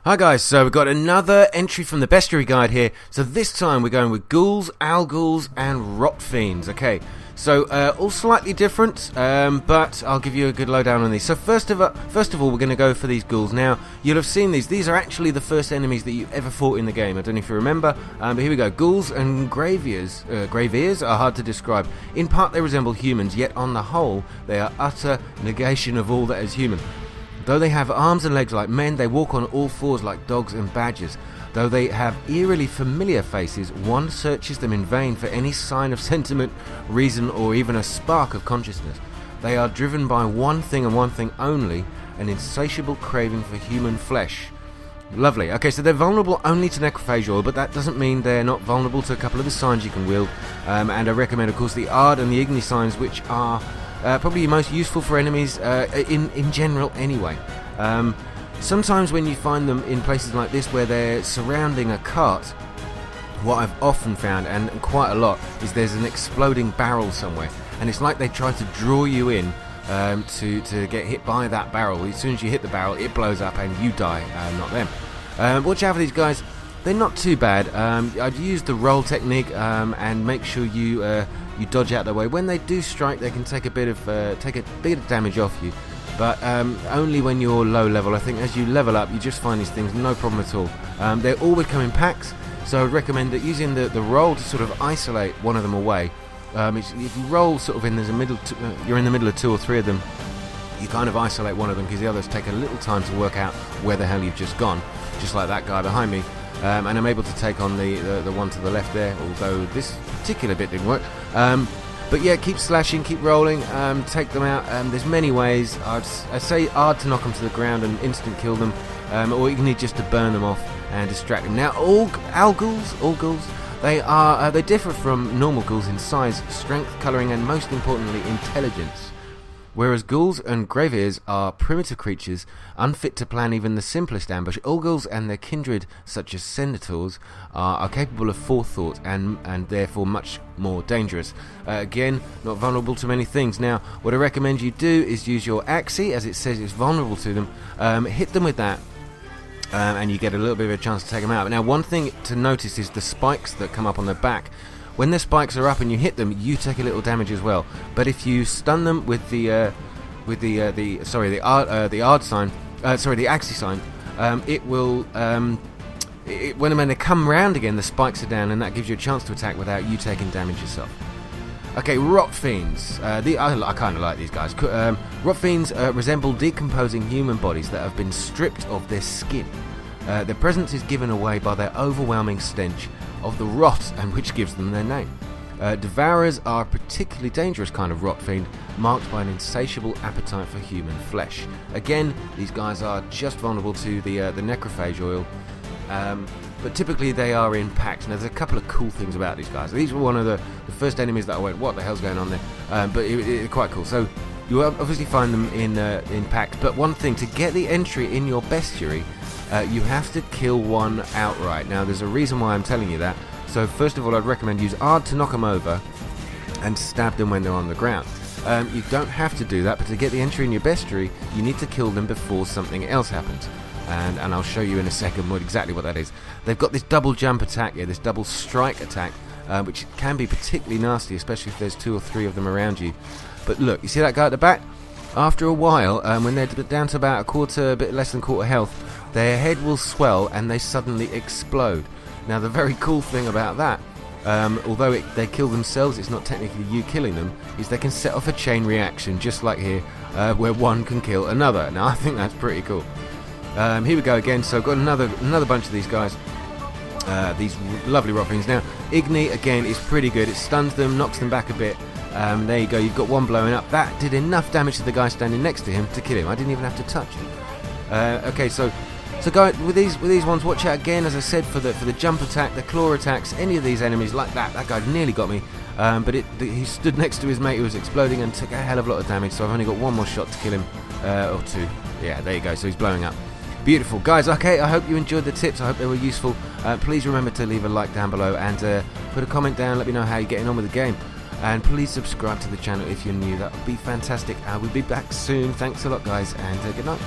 Hi guys, so we've got another entry from the Bestiary guide here. So this time we're going with Ghouls, Alghouls and Rotfiends. Okay, so all slightly different, but I'll give you a good lowdown on these. So first of all, we're going to go for these ghouls. Now, you'll have seen these. These are actually the first enemies that you ever fought in the game. I don't know if you remember, but here we go. Ghouls and Graveers are hard to describe. In part, they resemble humans, yet on the whole, they are utter negation of all that is human. Though they have arms and legs like men, they walk on all fours like dogs and badgers. Though they have eerily familiar faces, one searches them in vain for any sign of sentiment, reason, or even a spark of consciousness. They are driven by one thing and one thing only, an insatiable craving for human flesh. Lovely. Okay, so they're vulnerable only to necrophage oil, but that doesn't mean they're not vulnerable to a couple of the signs you can wield. And I recommend, of course, the Ard and the Igni signs, which are probably most useful for enemies in general anyway. Sometimes when you find them in places like this where they're surrounding a cart, what I've often found, and quite a lot, is there's an exploding barrel somewhere, and it's like they try to draw you in to get hit by that barrel. As soon as you hit the barrel, it blows up and you die, not them. Watch out for these guys. They're not too bad. I'd use the roll technique and make sure you dodge out their way. When they do strike, they can take a bit of damage off you, but only when you're low level. I think as you level up, you just find these things no problem at all. They always come in packs, so I'd recommend that using the roll to sort of isolate one of them away. If you roll sort of you're in the middle of two or three of them, you kind of isolate one of them because the others take a little time to work out where the hell you've just gone, just like that guy behind me. And I'm able to take on the one to the left there, although this particular bit didn't work. But yeah, keep slashing, keep rolling, take them out. There's many ways. I'd say Ard to knock them to the ground and instant kill them, or you can need just to burn them off and distract them. Now, all ghouls, they differ from normal ghouls in size, strength, colouring, and most importantly, intelligence. Whereas ghouls and graveers are primitive creatures, unfit to plan even the simplest ambush, all ghouls and their kindred, such as centaurs, are capable of forethought and therefore much more dangerous. Again, not vulnerable to many things. Now, what I recommend you do is use your axi, as it says it's vulnerable to them. Hit them with that, and you get a little bit of a chance to take them out. But now, one thing to notice is the spikes that come up on their back. When the spikes are up and you hit them, you take a little damage as well. But if you stun them with the Ard sign, the Axi sign, it will when they come round again, the spikes are down, and that gives you a chance to attack without you taking damage yourself. Okay, Rotfiends. I kind of like these guys. Rotfiends resemble decomposing human bodies that have been stripped of their skin. Their presence is given away by their overwhelming stench of the rot, and which gives them their name. Devourers are a particularly dangerous kind of rotfiend, marked by an insatiable appetite for human flesh. Again, these guys are just vulnerable to the necrophage oil, but typically they are in packs. Now, there's a couple of cool things about these guys. These were one of the first enemies that I went, what the hell's going on there? But it's quite cool. So you obviously find them in packs, but one thing, to get the entry in your bestiary, you have to kill one outright. Now, there's a reason why I'm telling you that. So first of all, I'd recommend use Ard to knock them over and stab them when they're on the ground. You don't have to do that, but to get the entry in your bestiary, you need to kill them before something else happens. And I'll show you in a second exactly what that is. They've got this double jump attack here, this double strike attack, which can be particularly nasty, especially if there's two or three of them around you. But look, you see that guy at the back? After a while, when they're down to about a bit less than quarter health, their head will swell and they suddenly explode. Now, the very cool thing about that, although they kill themselves, it's not technically you killing them, is they can set off a chain reaction, just like here, where one can kill another. Now, I think that's pretty cool. Here we go again. So I've got another bunch of these guys, these lovely Rotfiends. Now, Igni, again, is pretty good. It stuns them, knocks them back a bit. There you go, you've got one blowing up. That did enough damage to the guy standing next to him to kill him. I didn't even have to touch him. Okay, so guys, with these ones, watch out again, as I said, for the jump attack, the claw attacks, any of these enemies like that. That guy nearly got me, but he stood next to his mate who was exploding and took a hell of a lot of damage, so I've only got one more shot to kill him, or two. Yeah, there you go, so he's blowing up. Beautiful. Guys, okay, I hope you enjoyed the tips. I hope they were useful. Please remember to leave a like down below and put a comment down, let me know how you're getting on with the game. And please subscribe to the channel if you're new. That would be fantastic. We'll be back soon. Thanks a lot, guys, and good night.